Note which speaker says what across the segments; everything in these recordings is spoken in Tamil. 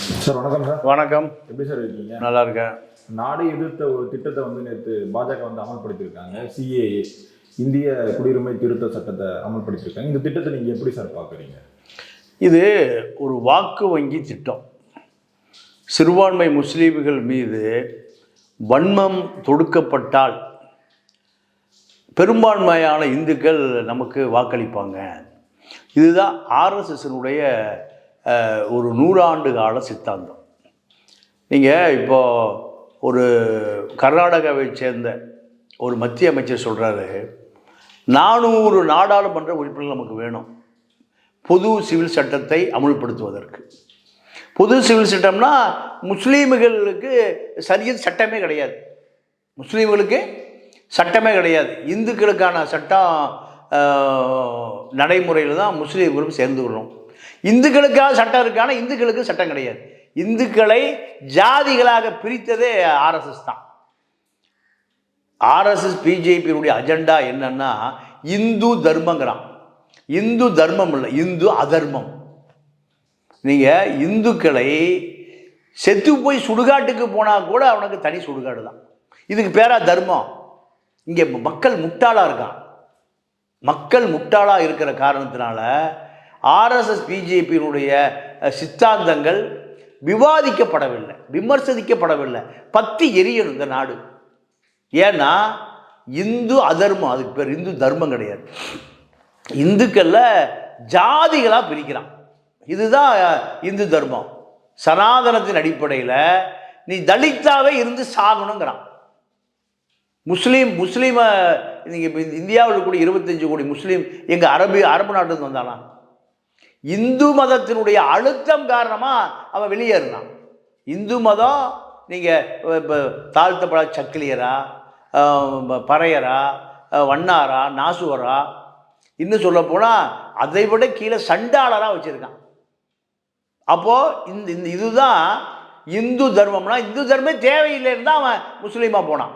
Speaker 1: சார் வணக்கம் சார்.
Speaker 2: வணக்கம்.
Speaker 1: எப்படி சார் இருக்கீங்க?
Speaker 2: நல்லா இருக்கேன்.
Speaker 1: நாடு எதிர்த்த ஒரு திட்டத்தை நேற்று பாஜக அமல்படுத்தியிருக்காங்க. சிஏஏ, இந்திய குடியுரிமை திருத்த சட்டத்தை அமல்படுத்தியிருக்காங்க. இந்த திட்டத்தை நீங்கள் எப்படி சார் பார்க்குறீங்க?
Speaker 2: இது ஒரு வாக்கு வங்கி திட்டம். சிறுபான்மை முஸ்லீம்கள் மீது வன்மம் தொடுக்கப்பட்டால் பெரும்பான்மையான இந்துக்கள் நமக்கு வாக்களிப்பாங்க. இதுதான் ஆர்எஸ்எஸ்னுடைய ஒரு 100 ஆண்டு கால சித்தாந்தம். நீங்கள் இப்போது ஒரு கர்நாடகாவை சேர்ந்த ஒரு மத்திய அமைச்சர் சொல்கிறாரு, 400 நாடாளுமன்ற உறுப்பினர்கள் நமக்கு வேணும் பொது சிவில் சட்டத்தை அமுல்படுத்துவதற்கு. பொது சிவில் சட்டம்னா முஸ்லீம்களுக்கு சரியத் சட்டமே கிடையாது. முஸ்லீம்களுக்கு சட்டமே கிடையாது. இந்துக்களுக்கான சட்டம் நடைமுறையில் தான் முஸ்லீம்களும் சேர்ந்துக்கணும். இந்துக்களுக்காக சட்டம் இருக்கான இந்துக்களுக்கு சட்டம் கிடையாது. இந்துக்களை ஜாதிகளாக பிரித்ததே ஆர்எஸ்எஸ் தான். ஆர்எஸ்எஸ் பிஜேபியினுடைய அஜெண்டா என்னன்னா இந்து தர்மங்கிறான். இந்து தர்மம் இல்லை, இந்து அதர்மம். நீங்கள் இந்துக்களை செத்து போய் சுடுகாட்டுக்கு போனால் கூட அவனுக்கு தனி சுடுகாடு தான். இதுக்கு பேரா தர்மம்? இங்கே மக்கள் முட்டாளாக இருக்கான். மக்கள் முட்டாளாக இருக்கிற காரணத்தினால ஆர்எஸ்எஸ் பிஜேபியினுடைய சித்தாந்தங்கள் விவாதிக்கப்படவில்லை, விமர்சிக்கப்படவில்லை. பத்தி எரியணும் இந்த நாடு. ஏன்னா இந்து அதர்மம், அதுக்கு பேர் இந்து தர்மம் கிடையாது. இந்துக்களில் ஜாதிகளாக பிரிக்கிறான். இதுதான் இந்து தர்மம். சனாதனத்தின் அடிப்படையில் நீ தலித்தாவே இருந்து சாகணுங்கிறான். முஸ்லீமை நீங்கள் இந்தியாவில் கூட 25 கோடி முஸ்லீம் எங்கள் அரபு நாட்டிலிருந்து வந்தானா? இந்து மதத்தினுடைய அழுத்தம் காரணமாக அவன் வெளியேறினான். இந்து மதம் நீங்கள் இப்போ தாழ்த்தப்பட சக்கிலியரா, பறையரா, வண்ணாரா, நாசுவரா, இன்னும் சொல்ல போனால் அதை விட கீழே சண்டாளராக வச்சுருக்கான். அப்போது இந்த இதுதான் இந்து தர்மம்னா இந்து தர்மமே தேவையில்லைன்னு தான் அவன் முஸ்லீமாக போனான்.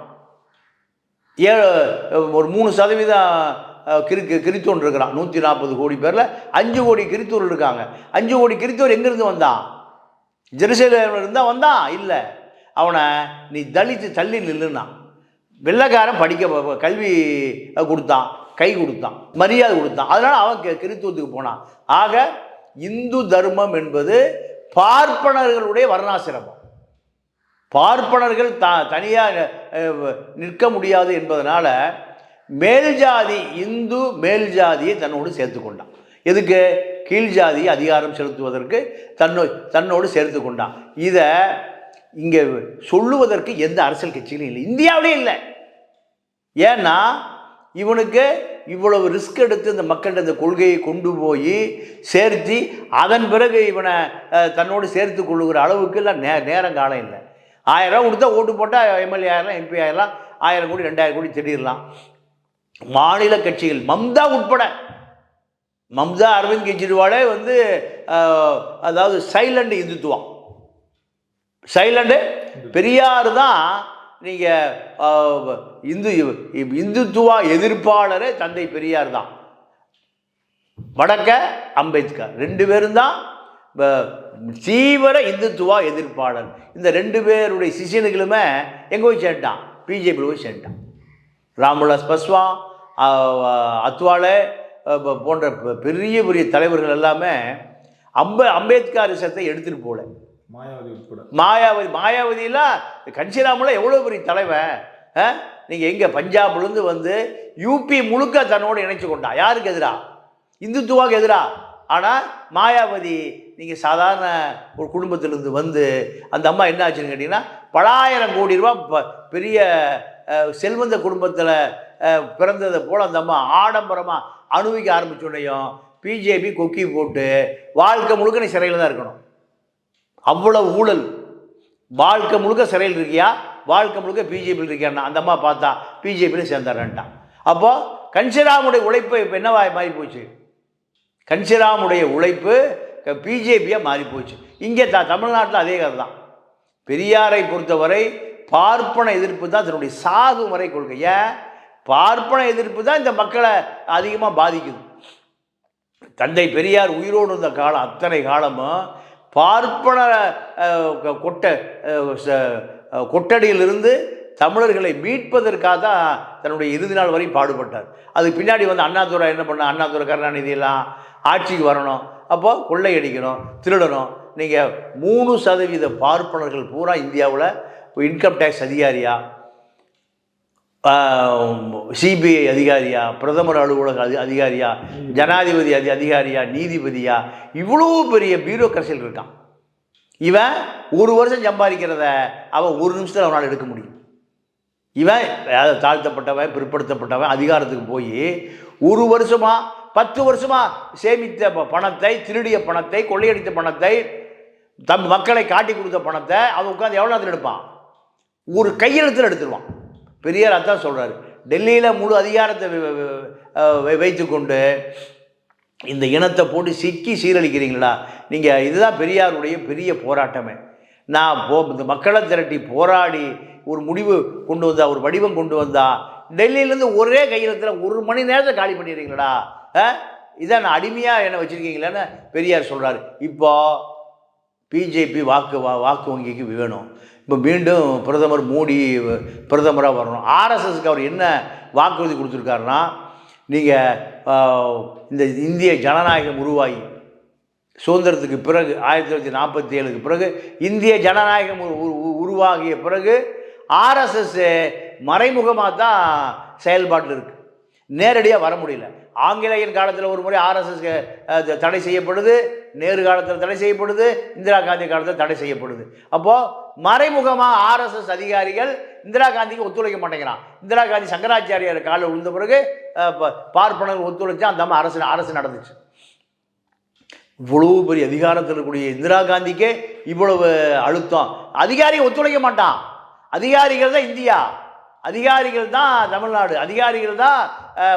Speaker 2: ஒரு 3% கிறித்தோன் இருக்கிறான். 140 கோடி பேரில் 5 கோடி கிறித்தூர் இருக்காங்க. 5 கோடி கிறித்தூர் எங்கேருந்து வந்தான்? ஜெருசலேமில் இருந்தால் வந்தான்? இல்லை, அவனை நீ தலித்து தள்ளி நில்லுன்னா. வெள்ளைக்காரன் படிக்க கல்வி கொடுத்தான், கை கொடுத்தான், மரியாதை கொடுத்தான். அதனால் அவன் கிறித்துவத்துக்கு போனான். ஆக இந்து தர்மம் என்பது பார்ப்பனர்களுடைய வர்ணாசிரமம். பார்ப்பனர்கள் தனியாக நிற்க முடியாது என்பதனால மேல்ஜாதி இந்து மேல்ஜாதியை தன்னோடு சேர்த்து கொண்டான். எதுக்கு? கீழ் ஜாதியை அதிகாரம் செலுத்துவதற்கு தன்னோடு சேர்த்து கொண்டான். இதை இங்கே சொல்லுவதற்கு எந்த அரசியல் கட்சிகளும் இல்லை, இந்தியாவிலே இல்லை. ஏன்னா இவனுக்கு இவ்வளவு ரிஸ்க் எடுத்து இந்த மக்கள்கிட்ட இந்த கொள்கையை கொண்டு போய் சேர்த்து அதன் பிறகு இவனை தன்னோடு சேர்த்து கொள்ளுகிற அளவுக்கு எல்லாம் நேரம் காலம் இல்லை. 1000 ரூபா கொடுத்தா ஓட்டு போட்டால் எம்எல்ஏ ஆயிடலாம், எம்பி ஆயிடலாம், 1000 கோடி 2000 கோடி திடீர்லாம். மாநில கட்சிகள் மம்தா உட்பட, மம்தா அரவிந்த் கெஜ்ரிவாலே அதாவது சைலண்ட் இந்துத்துவம், சைலண்டு பெரியார் தான். நீங்கள் இந்துத்துவா எதிர்ப்பாளரே தந்தை பெரியார் தான். வடக்க அம்பேத்கர், 2 பேரும் தான் தீவிர இந்துத்துவா எதிர்ப்பாளர். இந்த 2 பேருடைய சிஷியனுகளுமே எங்கே போய் சேர்ட்டான்? பிஜேபியில் போய் சேர்ட்டான். ராம்விலாஸ் பாஸ்வான், அத்வாலே போன்ற பெரிய பெரிய தலைவர்கள் எல்லாமே அம்பேத்கரிசத்தை எடுத்துகிட்டு போகல. மாயாவதியெல்லாம் கன்சிராமெல்லாம் எவ்வளோ பெரிய தலைவன். நீங்கள் எங்கே பஞ்சாப்லேருந்து யூபி முழுக்க தன்னோடு இணைச்சு கொண்டா. யாருக்கு எதிரா? இந்துத்துவாவுக்கு எதிரா. ஆனால் மாயாவதி நீங்கள் சாதாரண ஒரு குடும்பத்திலேருந்து அந்த அம்மா என்ன ஆச்சுன்னு கேட்டிங்கன்னா, பலாயிரம் கோடி ரூபா பெரிய செல்வந்த குடும்பத்தில் பிறந்ததை போல் அந்த அம்மா ஆடம்பரமாக அனுபவிக்க ஆரம்பிச்சோன்னையும் பிஜேபி கொக்கி போட்டு வாழ்க்கை முழுக்க நீ சிறையில் தான் இருக்கணும். அவ்வளவு ஊழல். வாழ்க்கை முழுக்க சிறையில் இருக்கியா, வாழ்க்கை முழுக்க பிஜேபியில் இருக்கியான்னா அந்த அம்மா பார்த்தா பிஜேபியில் சேர்ந்தாரன்ட்டான். அப்போது கன்சிராமுடைய உழைப்பு இப்போ என்னவா மாறி போச்சு? கன்சிராமுடைய உழைப்பு பிஜேபியாக மாறி போச்சு. இங்கே தமிழ்நாட்டில் அதே கதை தான். பெரியாரை பொறுத்தவரை பார்ப்பன எதிர்ப்பு தான் தன்னுடைய சாகு வரை கொள்கை. ஏன்? பார்ப்பன எதிர்ப்பு தான் இந்த மக்களை அதிகமாக பாதிக்குது. தந்தை பெரியார் உயிரோடு இருந்த காலம் அத்தனை காலமும் பார்ப்பன கொட்டடியிலிருந்து தமிழர்களை மீட்பதற்காக தான் தன்னுடைய இறுதி நாள் வரை பாடுபட்டார். அதுக்கு பின்னாடி வந்து அண்ணாதுரை என்ன பண்ண, அண்ணாதுரை கருணாநிதி எல்லாம் ஆட்சிக்கு வரணும், அப்போ கொள்ளையடிக்கணும், திருடணும். நீங்கள் 3% பார்ப்பனர்கள் பூரா இந்தியாவில் இன்கம் டேக்ஸ் அதிகாரியா, சிபிஐ அதிகாரியா, பிரதமர் அலுவலக அதிகாரியா, ஜனாதிபதி அதிகாரியா, நீதிபதியா, இவ்வளோ பெரிய பியூரோக்ரசியில் இருக்கான். இவன் ஒரு வருஷம் சம்பாதிக்கிறத அவன் ஒரு நிமிஷத்தில் அவனால் எடுக்க முடியும். இவன் தாழ்த்தப்பட்டவன், பிற்படுத்தப்பட்டவன் அதிகாரத்துக்கு போய் ஒரு வருஷமா 10 வருஷமா சேமித்த பணத்தை, திருடிய பணத்தை, கொள்ளையடித்த பணத்தை, மக்களை காட்டி கொடுத்த பணத்தை அவன் உட்காந்து எவ்வளோ நேரத்தில் எடுப்பான்? ஒரு கையெழுத்தில் எடுத்துருவான். பெரியார் அதான் சொல்கிறார், டெல்லியில் முழு அதிகாரத்தை வைத்துக்கொண்டு இந்த இனத்தை போட்டு சிக்கி சீரழிக்கிறீங்களா நீங்கள்? இதுதான் பெரியாருடைய பெரிய போராட்டமே. நான் இந்த மக்களை திரட்டி போராடி ஒரு முடிவு கொண்டு வந்தா, ஒரு வடிவம் கொண்டு வந்தா, டெல்லியிலேருந்து ஒரே கையெழுத்தில் 1 மணி நேரத்தை காலி பண்ணிடுறீங்களா? இதான் நான் அடிமையாக என்ன வச்சுருக்கீங்களேன்னு பெரியார் சொல்கிறார். இப்போ பிஜேபி வாக்கு வங்கிக்கு வேணும். இப்போ மீண்டும் பிரதமர் மோடி பிரதமராக வரணும். ஆர்எஸ்எஸ்க்கு அவர் என்ன வாக்குறுதி கொடுத்துருக்காருன்னா, நீங்கள் இந்த இந்திய ஜனநாயகம் உருவாகி சுதந்திரத்துக்கு பிறகு 1947க்கு பிறகு இந்திய ஜனநாயகம் உருவாகிய பிறகு ஆர்எஸ்எஸ் மறைமுகமாக தான் செயல்பாட்டில் இருக்குது, நேரடியாக வர முடியல. ஆங்கிலேயன் காலத்தில் ஒரு முறை ஆர்எஸ்எஸ் தடை செய்யப்படுது, நேரு காலத்தில் தடை செய்யப்படுது, இந்திரா காந்தி காலத்தில் தடை செய்யப்படுது. அப்போது மறைமுகமாக ஆர்எஸ்எஸ் அதிகாரிகள் இந்திரா காந்திக்கு ஒத்துழைக்க மாட்டேங்கிறான். இந்திரா காந்தி சங்கராச்சாரியார் காலில் விழுந்த பிறகு பார்ப்பனர் ஒத்துழைச்சா அந்த அரசு நடந்துச்சு. இவ்வளவு பெரிய அதிகாரத்தில் இருக்கக்கூடிய இந்திரா காந்திக்கே இவ்வளவு அழுத்தம். அதிகாரிகள் ஒத்துழைக்க மாட்டான். அதிகாரிகள் தான் இந்தியா, அதிகாரிகள் தான் தமிழ்நாடு, அதிகாரிகள் தான்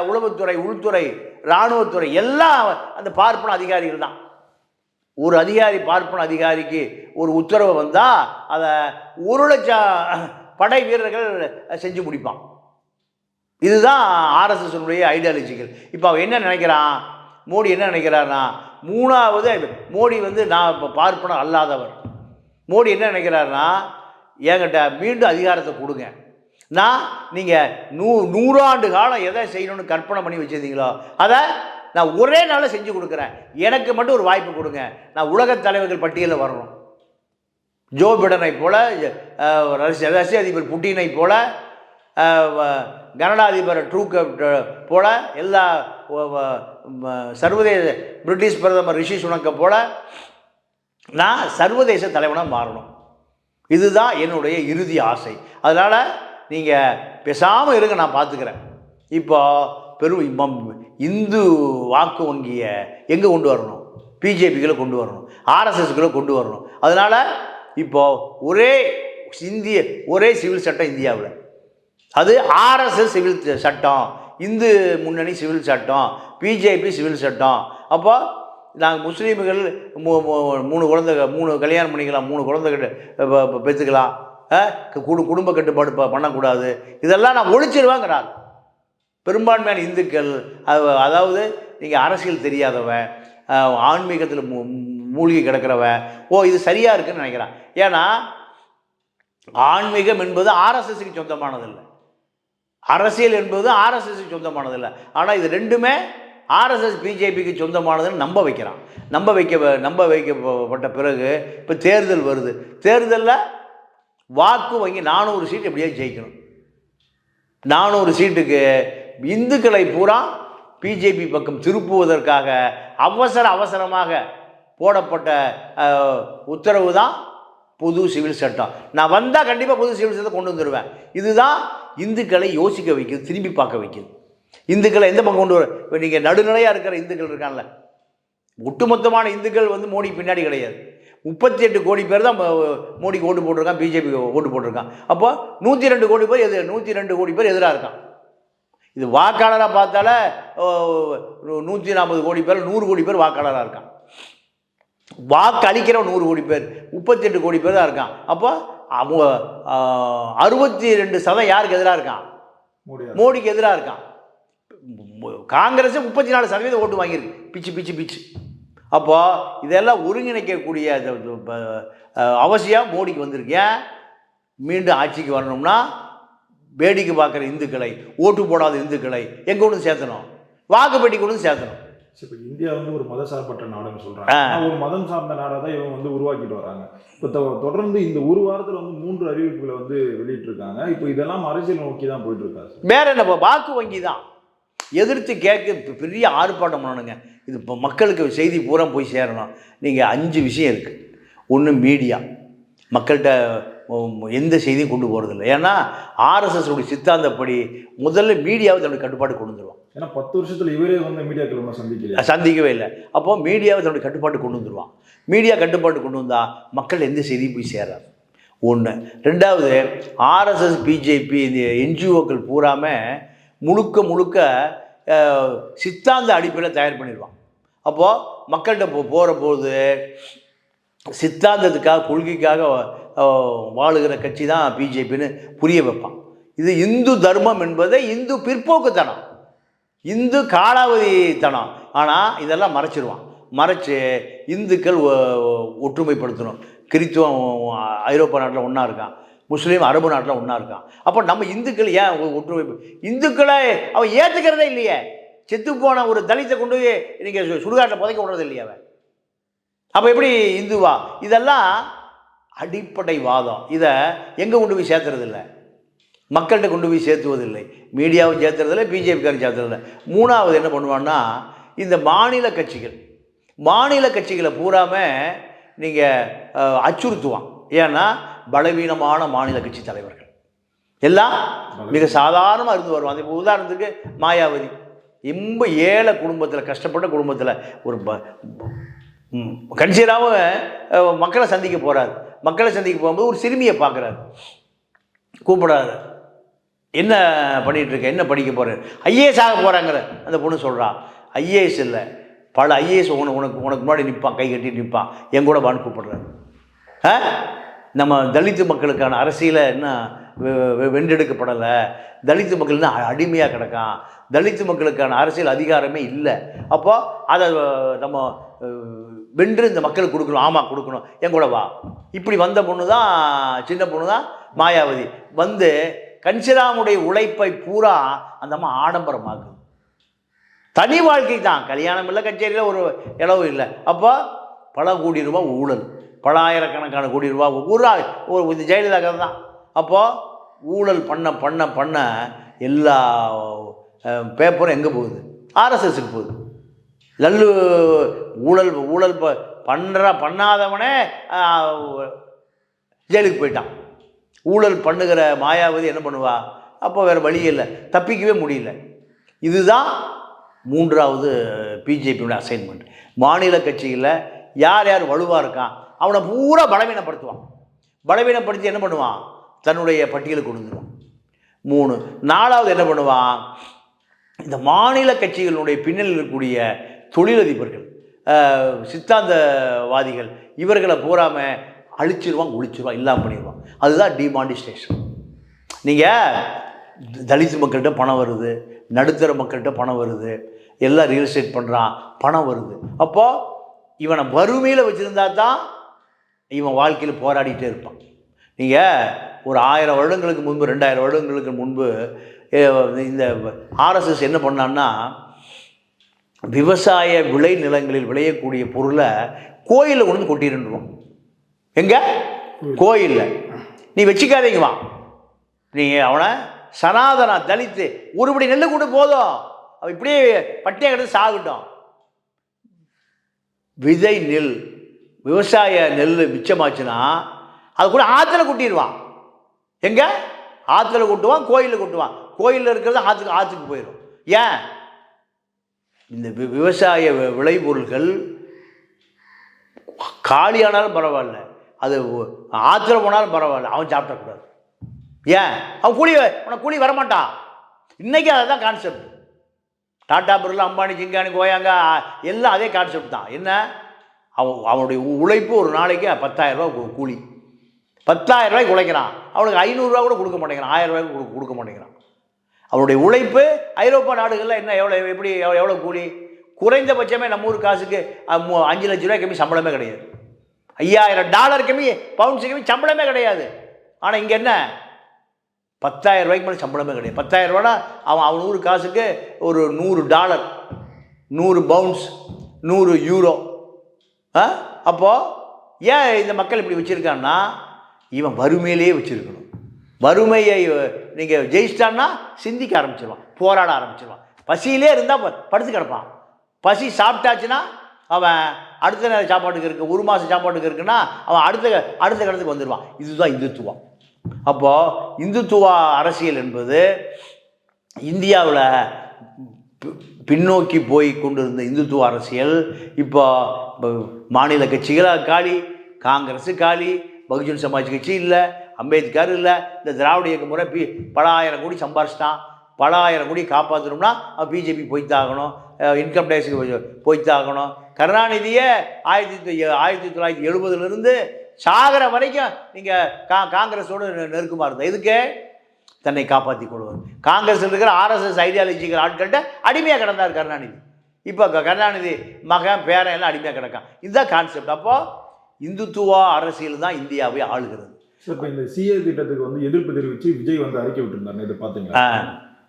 Speaker 2: உளவுத்துறை, உள்துறை, இராணுவத்துறை, எல்லாம் அந்த பார்ப்பன அதிகாரிகள் தான். ஒரு அதிகாரி, பார்ப்பன அதிகாரிக்கு ஒரு உத்தரவு வந்தால் அதை 1 லட்சம் படை வீரர்கள் செஞ்சு முடிப்பான். இதுதான் ஆர்எஸ்எஸ்னுடைய ஐடியாலஜிகள். இப்போ அவன் என்ன நினைக்கிறான், மோடி என்ன நினைக்கிறார்னா, 3வது மோடி வந்து நான் இப்போ பார்ப்பன அல்லாதவர். மோடி என்ன நினைக்கிறாருன்னா, என்கிட்ட மீண்டும் அதிகாரத்தை கொடுங்க, நீங்கள் 100 ஆண்டு காலம் எதை செய்யணும்னு கற்பனை பண்ணி வச்சுருந்தீங்களோ அதை நான் ஒரே நாளில் செஞ்சு கொடுக்குறேன், எனக்கு மட்டும் ஒரு வாய்ப்பு கொடுங்க, நான் உலகத் தலைவர்கள் பட்டியலில் வரணும். ஜோ பிடனை போல, ரஷ்ய அதிபர் புட்டினை போல, கனடா அதிபர் ட்ரூக் போல, எல்லா சர்வதேச பிரிட்டிஷ் பிரதமர் ரிஷி சுனக்கை போல நான் சர்வதேச தலைவனாக மாறணும். இதுதான் என்னுடைய இறுதி ஆசை. அதனால் நீங்கள் பேசாமல் இருங்க, நான் பார்த்துக்கிறேன். இப்போ இந்து வாக்கு வங்கியை எங்கே கொண்டு வரணும்? பிஜேபிக்குள்ளே கொண்டு வரணும், ஆர்எஸ்எஸ்க்குள்ளே கொண்டு வரணும். அதனால் இப்போது ஒரே சிவில் சட்டம் இந்தியாவில், அது ஆர்எஸ்எஸ் சிவில் சட்டம், இந்து முன்னணி சிவில் சட்டம், பிஜேபி சிவில் சட்டம். அப்போ நாங்கள் முஸ்லீம்கள் 3 கல்யாணம் பண்ணிக்கலாம், 3 குழந்தைகள் பெற்றுக்கலாம், குடும்ப கட்டுப்பாடு பண்ணக்கூடாது, இதெல்லாம் நான் ஒழிச்சிருவாங்கிறார். பெரும்பான்மையான இந்துக்கள், அதாவது நீங்கள் அரசியல் தெரியாதவன், ஆன்மீகத்தில் மூழ்கி கிடக்கிறவன், இது சரியாக இருக்குன்னு நினைக்கிறான். ஏன்னா ஆன்மீகம் என்பது ஆர்எஸ்எஸ்க்கு சொந்தமானதில்லை, அரசியல் என்பது ஆர்எஸ்எஸ்க்கு சொந்தமானதில்லை. ஆனால் இது ரெண்டுமே ஆர்எஸ்எஸ் பிஜேபிக்கு சொந்தமானதுன்னு நம்ப வைக்கிறான். நம்ப வைக்கப்பட்ட பிறகு இப்போ தேர்தல் வருது. தேர்தலில் வாக்கு வங்கி 400 சீட் எப்படியா ஜெயிக்கணும். 400 சீட்டுக்கு இந்துக்களை பூரா பிஜேபி பக்கம் திருப்புவதற்காக அவசரமாக போடப்பட்ட உத்தரவு தான் புது சிவில் சட்டம். நான் வந்தால் கண்டிப்பாக புது சிவில் சட்டத்தை கொண்டு வந்துடுவேன். இதுதான் இந்துக்களை யோசிக்க வைக்குது, திரும்பி பார்க்க வைக்குது. இந்துக்களை எந்த பக்கம் கொண்டு வர? இப்போ நீங்கள் நடுநிலையாக இருக்கிற இந்துக்கள் இருக்கான்ல, ஒட்டுமொத்தமான இந்துக்கள் வந்து மோடி பின்னாடி கிடையாது. 38 கோடி பேர் தான் மோடிக்கு ஓட்டு போட்டிருக்கான், பிஜேபிக்கு ஓட்டு போட்டிருக்கான். அப்போ 102 கோடி பேர் 102 கோடி பேர் எதிராக இருக்கான். இது வாக்காளராக பார்த்தாலே 140 கோடி பேர், 100 கோடி பேர் வாக்காளராக இருக்கான். வாக்கு அளிக்கிற 100 கோடி பேர், 38 கோடி பேர் தான் இருக்கான். அப்போ 62% யாருக்கு எதிராக இருக்கான்? மோடிக்கு எதிராக இருக்கான். காங்கிரஸ் 34% ஓட்டு வாங்கியிருக்கு, பிச்சு. அப்போது இதெல்லாம் ஒருங்கிணைக்கக்கூடிய அவசியம் மோடிக்கு வந்திருக்கேன். மீண்டும் ஆட்சிக்கு வரணும்னா வேடிக்கை பார்க்குற இந்துக்களை, ஓட்டு போடாத இந்துக்களை எங்கே கொண்டு சேர்த்தணும்? வாக்குப்பெட்டி கொண்டு சேர்த்தணும்.
Speaker 1: இப்போ இந்தியா வந்து ஒரு மதசார்பற்ற நாடுன்னு சொல்கிறாங்க. ஒரு மதம் சார்ந்த நாடாக தான் இவங்க வந்து உருவாக்கிட்டு வராங்க. இப்போ தொடர்ந்து இந்த ஒரு வாரத்தில் வந்து 3 அறிவிப்புகளை வந்து வெளியிட்டிருக்காங்க. இப்போ இதெல்லாம் அரசியல் நோக்கி தான் போயிட்டு இருக்காங்க.
Speaker 2: வேற என்ன, வாக்கு வங்கி தான் எதிர்த்து கேட்க பெரிய ஆர்ப்பாட்டம் பண்ணணுங்க. இது இப்போ மக்களுக்கு செய்தி பூரா போய் சேரணும். நீங்கள் 5 விஷயம் இருக்குது. ஒன்று மீடியா, மக்கள்கிட்ட எந்த செய்தியும் கொண்டு போகிறதில்ல. ஏன்னா ஆர்எஸ்எஸ் சித்தாந்தப்படி முதல்ல மீடியாவை தன்னுடைய கட்டுப்பாடு கொண்டு வந்துடுவான்.
Speaker 1: ஏன்னா 10 வருஷத்தில் இவரே வந்து மீடியாக்கள் ஒன்றும்
Speaker 2: சந்திக்கவே இல்லை. அப்போது மீடியாவை தன்னுடைய கட்டுப்பாட்டு கொண்டு வந்துடுவான். மீடியா கட்டுப்பாட்டு கொண்டு வந்தால் மக்கள் எந்த செய்தியும் போய் சேராது. ஒன்று. ரெண்டாவது, ஆர்எஸ்எஸ் பிஜேபி இந்த என்ஜிஓக்கள் பூராமல் முழுக்க சித்தாந்த அடிப்படையில் தயார் பண்ணிடுவான். அப்போது மக்கள்கிட்ட போகிற போது சித்தாந்தத்துக்காக, கொள்கைக்காக வாழுகிற கட்சி தான் பிஜேபின்னு புரிய வைப்பான். இது இந்து தர்மம் என்பதை இந்து பிற்போக்குத்தனம், இந்து காலாவதித்தனம். ஆனால் இதெல்லாம் மறைச்சிடுவான். மறைச்சு இந்துக்கள் ஒற்றுமைப்படுத்தணும். கிறித்துவம் ஐரோப்பா நாட்டில் ஒன்றா இருக்கான், முஸ்லீம் அரபு நாட்டில் ஒன்றா இருக்கான். அப்போ நம்ம இந்துக்கள் ஏன் ஒற்றுமை? இந்துக்களை அவன் ஏற்றுக்கிறதே இல்லையே. செத்துப்போன ஒரு தலித்தை கொண்டு போய் நீங்கள் சுடுகாட்டில் புதைக்க விடுறது இல்லையா அவன்? அப்போ எப்படி இந்துவா? இதெல்லாம் அடிப்படை வாதம். இதை எங்கே கொண்டு போய் சேர்த்துறதில்லை, மக்கள்கிட்ட கொண்டு போய் சேர்த்துவதில்லை. மீடியாவும் சேர்த்துறதில்லை, பிஜேபிக்காரன் சேர்த்துறதில்லை. மூணாவது என்ன பண்ணுவான்னா, இந்த மாநில கட்சிகளை பூராமல் நீங்கள் அச்சுறுத்துவான். ஏன்னா பலவீனமான மாநில கட்சி தலைவர்கள் எல்லாம் மிக சாதாரணமாக இருந்து வருவாங்க. இப்போ உதாரணத்துக்கு மாயாவதி ரொம்ப ஏழை குடும்பத்தில், கஷ்டப்பட்ட குடும்பத்தில் ஒரு கட்சியராகவும் மக்களை சந்திக்க போகிறார். மக்களை சந்திக்க போகும்போது ஒரு சிறுமியை பார்க்குறாரு, கூப்பிடாரு. என்ன பண்ணிகிட்ருக்க, என்ன படிக்க போகிறார்? ஐஏஎஸ் ஆக போகிறாங்கிற அந்த பொண்ணு சொல்கிறா. ஐஏஎஸ் இல்லை, பல ஐஏஎஸ் உனக்கு முன்னாடி நிற்பான், கை கட்டி நிற்பான், என் கூட வான்னு கூப்பிடுறாரு. நம்ம தலித்து மக்களுக்கான அரசியலை என்ன வென்றெடுக்கப்படலை, தலித்து மக்கள் என்ன அடிமையாக கிடக்கான், தலித்து மக்களுக்கான அரசியல் அதிகாரமே இல்லை. அப்போ அதை நம்ம வென்று இந்த மக்களுக்கு கொடுக்கணும். ஆமாம் கொடுக்கணும், என் கூட வா. இப்படி வந்த பொண்ணு தான், சின்ன பொண்ணு தான் மாயாவதி. வந்து கன்சிராமுடைய உழைப்பை பூரா அந்த அம்மா ஆடம்பரமாக்குது. தனி வாழ்க்கை தான், கல்யாணம் இல்லை, கச்சேரியில் ஒரு இளவு இல்லை. அப்போ பல கோடி ரூபா ஊழல், பல ஆயிரக்கணக்கான கோடி ரூபா ஒரு ஜெயலலிதா கதை தான். அப்போது ஊழல் பண்ண எல்லா பேப்பரும் எங்கே போகுது? ஆர்எஸ்எஸ்க்கு போகுது. லல்லு ஊழல் பண்ணாதவனே ஜெயிலுக்கு போயிட்டான். ஊழல் பண்ணுகிற மாயாவதி என்ன பண்ணுவா? அப்போ வேறு வழி இல்லை, தப்பிக்கவே முடியல. இதுதான் மூன்றாவது பிஜேபியோட அசைன்மெண்ட். மாநில கட்சியில் யார் வலுவாக இருக்கான் அவனை பூரா பலவீனப்படுத்தி என்ன பண்ணுவான்? தன்னுடைய பட்டியலுக்கு கொண்டு வந்துடுவான். 3. 4வது என்ன பண்ணுவான்? இந்த மாநில கட்சிகளுடைய பின்னணியில் இருக்கக்கூடிய தொழிலதிபர்கள், சித்தாந்தவாதிகள், இவர்களை பூராமல் ஒழிச்சிருவான், இல்லாமல் பண்ணிடுவான். அதுதான் டிமானிஸ்ட்ரேஷன். நீங்கள் தலித் மக்கள்கிட்ட பணம் வருது, நடுத்தர மக்கள்கிட்ட பணம் வருது, எல்லாம் ரியல் எஸ்டேட் பண்ணுறான், பணம் வருது. அப்போது இவனை வறுமையில் வச்சுருந்தா தான் இவன் வாழ்க்கையில் போராடிட்டே இருப்பான். நீங்கள் ஒரு 1000 வருடங்களுக்கு முன்பு, 2000 வருடங்களுக்கு முன்பு இந்த ஆர்எஸ்எஸ் என்ன பண்ணான்னா, விவசாய விளை நிலங்களில் விளையக்கூடிய பொருளை கோயிலில் கொண்டு கொட்டிருந்துருவோம். எங்கே? கோயிலில். நீ வச்சுக்காதீங்க வா, நீங்கள் அவனை சனாதனா தலித்து ஒருபடி நெல் கூட போதும், அவன் இப்படியே பட்டியை கிடந்து சாகட்டும். விதை நெல், விவசாய நெல் மிச்சமாச்சுன்னா அது கூட ஆற்றுல கொட்டிடுவான். எங்கே? ஆற்றுல கொட்டுவான், கோயிலில் கொட்டுவான். கோயிலில் இருக்கிறது ஆற்றுக்கு போயிடும். ஏன்? இந்த விவசாய விளைபொருள்கள் காலியானாலும் பரவாயில்ல, அது ஆற்றுல போனாலும் பரவாயில்ல, அவன் சாப்பிடக்கூடாது. ஏன்? அவன் உனக்கு கூலி வரமாட்டான். இன்றைக்கி அதை தான் கான்செப்ட். டாடா பிர்லா, அம்பானி, சிங்கானி, கோயாங்க எல்லாம் அதே கான்செப்ட் தான். என்ன? அவனுடைய உழைப்பு ஒரு நாளைக்கு 10,000 ரூபா கூலி. 10,000 ரூபாய்க்கு உழைக்கிறான், அவனுக்கு 500 ரூபா கூட கொடுக்க மாட்டேங்கிறான், 1000 ரூபாய்க்கு கொடுக்க மாட்டேங்கிறான். அவனுடைய உழைப்பு ஐரோப்பா நாடுகளில் என்ன எவ்வளோ கூலி? குறைந்தபட்சமே நம்ம ஊர் காசுக்கு 5 லட்ச ரூபாய் கம்மி சம்பளமே கிடையாது. $5000 கம்மி, பவுண்ட்ஸ் கம்மி சம்பளமே கிடையாது. ஆனால் இங்கே என்ன, 10,000 ரூபாய்க்கு மேலே சம்பளமே கிடையாது. 10,000 ரூபானா அவன் ஊர் காசுக்கு ஒரு $100, 100 பவுண்ட்ஸ், 100 யூரோ. அப்போது ஏன் இந்த மக்கள் இப்படி வச்சுருக்கான்னா, இவன் வறுமையிலேயே வச்சுருக்கணும். வறுமையை நீங்கள் ஜெயிச்சிட்டான்னா சிந்திக்க ஆரம்பிச்சிடுவான், போராட ஆரம்பிச்சிடுவான். பசியிலே இருந்தால் படுத்து கிடப்பான். பசி சாப்பிட்டாச்சுன்னா அவன் அடுத்த நேரம் சாப்பாட்டுக்கு இருக்குது, 1 மாதம் சாப்பாட்டுக்கு இருக்குன்னா அவன் அடுத்த கடத்துக்கு வந்துடுவான். இதுதான் இந்துத்துவம். அப்போது இந்துத்துவ அரசியல் என்பது இந்தியாவில் பின்னோக்கி போய் கொண்டிருந்த இந்துத்துவ அரசியல் இப்போ மாநில கட்சிகளாக காலி, காங்கிரஸ் காலி, பகுஜன் சமாஜ் கட்சி இல்லை, அம்பேத்கர் இல்லை, இந்த திராவிட இயக்க முறை பல ஆயிரம் கோடி சம்பாரிச்சிட்டான். பல ஆயிரம் கோடி காப்பாற்றணும்னா பிஜேபி போய்த்தாகணும், இன்கம் டேக்ஸுக்கு போய்த்தாகணும். கருணாநிதியே 1970 சாகர வரைக்கும் நீங்கள் காங்கிரஸோடு நெருக்கமாக இருந்தால் இதுக்கு தன்னை காப்பாற்றி கொள்வார். காங்கிரஸ் இருக்கிற RSS ஐடியாலஜிக்கிற ஆட்கள்கிட்ட அடிமையாக கிடந்தார் கருணாநிதி. இப்போ கருணாநிதி மகன் பேரன் எல்லாம் அடிமையாக கிடக்கான். இதுதான் கான்செப்ட். அப்போது இந்துத்துவ அரசியல் தான் இந்தியாவை ஆளுகிறது.
Speaker 1: இப்போ இந்த சிஏ திட்டத்துக்கு வந்து எதிர்ப்பு தெரிவித்து விஜய் வந்து அறிக்கை விட்டுருந்தாங்க, இது பார்த்தீங்களா?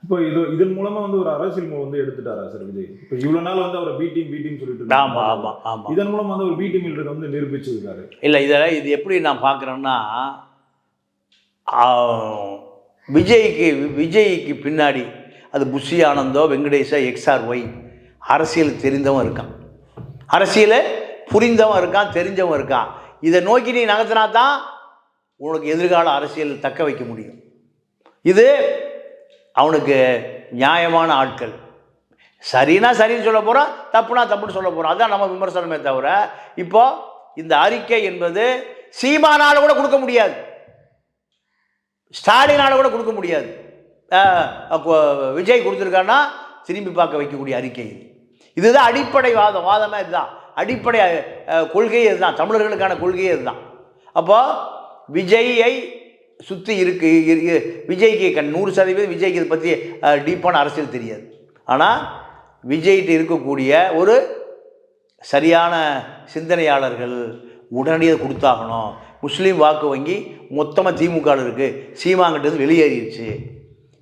Speaker 1: இப்போ இதன் மூலமா வந்து ஒரு அரசியல் மூவ் வந்து எடுத்துட்டாரா சார் விஜய்? இப்போ இவ்வளவு நாள் வந்து அவரை பி டீம் சொல்லிட்டு
Speaker 2: ஆமாம்
Speaker 1: இதன் மூலமா வந்து ஒரு பி டீம் வந்து நிரூபிச்சிருக்காரு.
Speaker 2: இல்லை, இது எப்படி நான் பார்க்குறேன்னா, விஜய்க்கு பின்னாடி அது புஷி ஆனந்தோ, வெங்கடேஷா, XRY அரசியல் தெரிந்தவன் இருக்கான், அரசியல் புரிந்தவன் இருக்கான், தெரிஞ்சவன் இருக்கான். இதை நோக்கி நீ நகர்த்தினா தான் உனக்கு எதிர்கால அரசியல் தக்க வைக்க முடியும். இது அவனுக்கு நியாயமான ஆட்கள். சரினா சரின்னு சொல்ல போகிறான், தப்புனா தப்புன்னு சொல்ல போகிறான். அதுதான் நம்ம விமர்சனமே தவிர, இப்போ இந்த அறிக்கை என்பது சீமானால கூட கொடுக்க முடியாது, ஸ்டாலினால கூட கொடுக்க முடியாது. விஜய் கொடுத்துருக்கான்னா திரும்பி பார்க்க வைக்கக்கூடிய அறிக்கை இது. இதுதான் அடிப்படை வாதமே இதுதான், அடிப்படை கொள்கையே இதுதான், தமிழர்களுக்கான கொள்கையே இதுதான். அப்போ விஜயை சுற்றி விஜய்க்கு 100% விஜய்க்கு இதை பற்றி டீப்பான அரசியல் தெரியாது. ஆனால் விஜய்கிட்ட இருக்கக்கூடிய ஒரு சரியான சிந்தனையாளர்கள் உடனடியாக கொடுத்தாகணும். முஸ்லீம் வாக்கு வங்கி மொத்தமாக திமுக இருக்குது, சீமாங்கிட்ட வெளியேறிடுச்சு.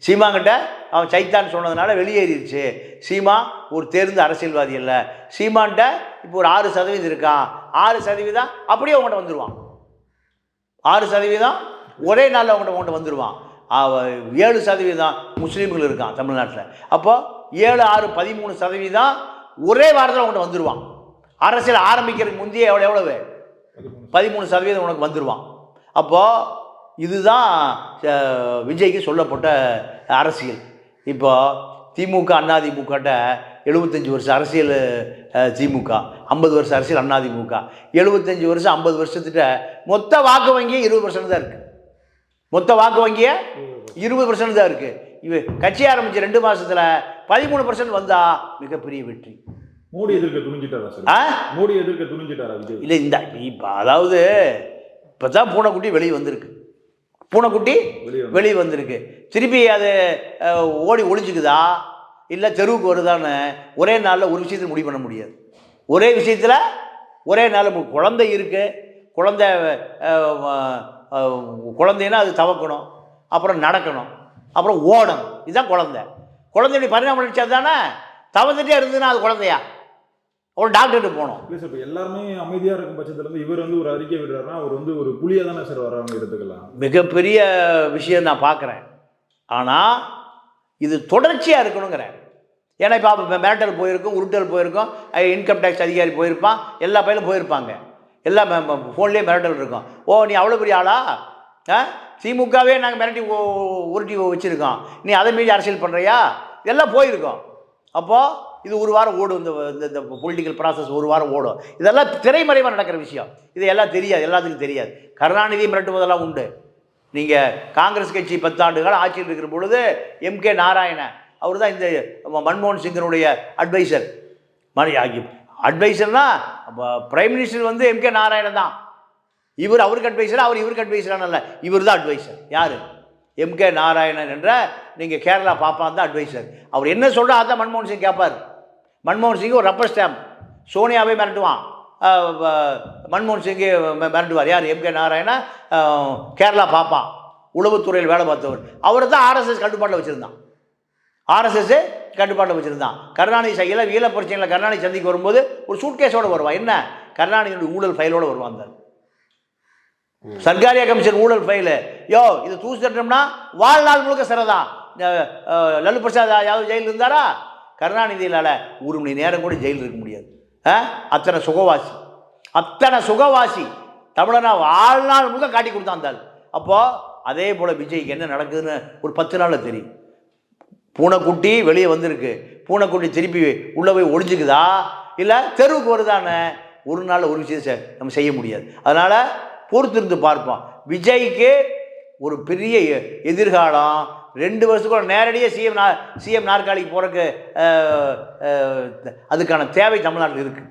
Speaker 2: சீமாங்கிட்ட அவன் சைத்தான் சொன்னதுனால வெளியேறிடுச்சு. சீமா ஒரு தேர்ந்த அரசியல்வாதி இல்லை. சீமான்கிட்ட இப்போ ஒரு 6% இருக்கான். 6% அப்படியே அவங்கள்ட்ட வந்துடுவான். 6% ஒரே நாளில் அவங்கள்ட்ட வந்துடுவான். 7% முஸ்லீம்கள் இருக்கான் தமிழ்நாட்டில். அப்போ 7, 6, 13% ஒரே வாரத்தில் அவங்கள்ட்ட வந்துடுவான். அரசியல் ஆரம்பிக்கிறதுக்கு முந்தைய எவ்வளவு 13% உனக்கு வந்துடுவான். அப்போது இதுதான் விஜய்க்கு சொல்லப்பட்ட அரசியல். இப்போ திமுக அதிமுகட்ட 75 வருஷம் அரசியல் திமுக, 50 வருஷம் அரசியல் அதிமுக. 75 வருஷம் 50 வருஷத்துட்ட மொத்த வாக்கு வங்கியே 20% தான் இருக்குது. மொத்த வாக்கு வங்கியே 20% தான் இருக்குது. கட்சி ஆரம்பித்த 2 மாதத்தில் 13% வந்தால் மிகப்பெரிய வெற்றி.
Speaker 1: மோடி எதிர்க்க துணிஞ்சிட்டாரா சார்? மோடி எதிர்க்க துணிஞ்சிட்டாரா விஜய்? இல்லை,
Speaker 2: இப்போ அதாவது இப்போ தான் பூனைக்குட்டி வெளியே வந்திருக்கு. பூனைக்குட்டி வெளியே வந்திருக்கு. திருப்பி அது ஓடி ஒளிஞ்சுக்குதா இல்லை தெருவுக்கு வருதான்னு ஒரே நாளில் ஒரு விஷயத்தில் முடிவு பண்ண முடியாது. ஒரே விஷயத்தில் ஒரே நாள் குழந்தை இருக்குது, குழந்தைன்னா அது தவக்கணும், அப்புறம் நடக்கணும், அப்புறம் ஓடணும். இதுதான் குழந்தையுடைய பரிணாமம் நினைச்சது தானே. தவந்துட்டே இருந்ததுன்னா அது குழந்தையா? ஒரு டாக்டர்கிட்ட போனோம்.
Speaker 1: இல்லை சார், இப்போ எல்லாருமே அமைதியாக இருக்கும் பட்சத்தில் இருந்து இவர் வந்து ஒரு அறிக்கை விடுறாருன்னா அவர் வந்து ஒரு புலியாக தானே சார் வர்றவங்க எடுத்துக்கலாம்.
Speaker 2: மிகப்பெரிய விஷயம் நான் பார்க்குறேன். ஆனால் இது தொடர்ச்சியாக இருக்கணுங்கிறேன். ஏன்னா இப்போ மிரட்டல் போயிருக்கும், உருட்டல் போயிருக்கும், இன்கம் டேக்ஸ் அதிகாரி போயிருப்பான், எல்லா பையிலும் போயிருப்பாங்க, எல்லா ஃபோன்லேயே மிரட்டல் இருக்கும். ஓ, நீ அவ்வளோ பெரிய ஆளா? திமுகவே நாங்கள் மிரட்டி உருட்டி வச்சுருக்கோம், நீ அதை மீறி அரசியல் பண்ணுறியா? இதெல்லாம் போயிருக்கோம். அப்போது இது ஒரு வாரம் ஓடும், இந்த பொலிட்டிக்கல் ப்ராசஸ் ஒரு வாரம் ஓடும். இதெல்லாம் திரைமறைவாக நடக்கிற விஷயம். இது எல்லாம் தெரியாது, எல்லாத்துக்கும் தெரியாது. கருணாநிதி மிரட்டுவதெல்லாம் உண்டு. நீங்கள் காங்கிரஸ் கட்சி 10 ஆண்டுகள் ஆட்சியில் இருக்கிற பொழுது MK நாராயணன் அவர் தான் இந்த மன்மோகன் சிங்கனுடைய அட்வைசர். அட்வைசர்னா பிரைம் மினிஸ்டர் வந்து MK நாராயணன் தான். இவர் அவருக்கு அட்வைசர், அவர் இவருக்கு அட்வைசரான இல்லை, இவர் தான் அட்வைசர். யார்? MK நாராயணன் என்ற நீங்கள் கேரளா பாப்பான் தான் அட்வைசர். அவர் என்ன சொல்கிறா அதான் மன்மோகன் சிங் கேட்பார். மன்மோகன் சிங் ஒரு ரப்பர் ஸ்டாம்ப், சோனியாவே மிரட்டுவான், மன்மோகன் சிங்கை மிரட்டுவார். யார்? எம்.கே. நாராயணா, கேரளா பாப்பா, உளவுத்துறையில் வேலை பார்த்தவர். அவரை தான் ஆர்எஸ்எஸ் கட்டுப்பாட்டில் வச்சுருந்தான். ஆர்எஸ்எஸ் கட்டுப்பாட்டில் வச்சுருந்தான். கருணாநிதி செய்யல ஈழ பிரச்சனையில் கருணாநிதி சந்திக்கு வரும்போது ஒரு சூட்கேஸோடு வருவான். என்ன? கருணாநிதியோட ஊழல் ஃபைலோடு வருவான். சர்க்காரியா கமிஷன் ஊழல் ஃபைலு. இது தூசி தட்டோம்னா வாழ்நாள் முழுக்க சிறைதான். லல்லு பிரசாத் யாவது ஜெயிலில் இருந்தாரா? கருணாநிதியிலால் 1 மணி நேரம் கூட ஜெயிலில் இருக்க முடியாது. அத்தனை சுகவாசி தமிழனா வாழ்நாள் முழுக்க காட்டி கொடுத்தாந்தாள். அப்போது அதே போல் விஜய்க்கு என்ன நடக்குதுன்னு ஒரு 10 நாளில் தெரியும். பூனைக்குட்டி வெளியே வந்திருக்கு, பூனைக்குட்டி திருப்பி உள்ளே போய் ஒழிஞ்சுக்குதா இல்லை தெருவுக்கு வருதான்னு ஒரு நாள் ஒரு விஷயத்தை நம்ம செய்ய முடியாது. அதனால் பொறுத்திருந்து பார்ப்போம். விஜய்க்கு ஒரு பெரிய எதிர்காலம். 2 வருஷத்துக்குள்ள நேரடியாக சிஎம் நாற்காலிக்கு போகிறதுக்கு அதுக்கான தேவை தமிழ்நாட்டில் இருக்குது.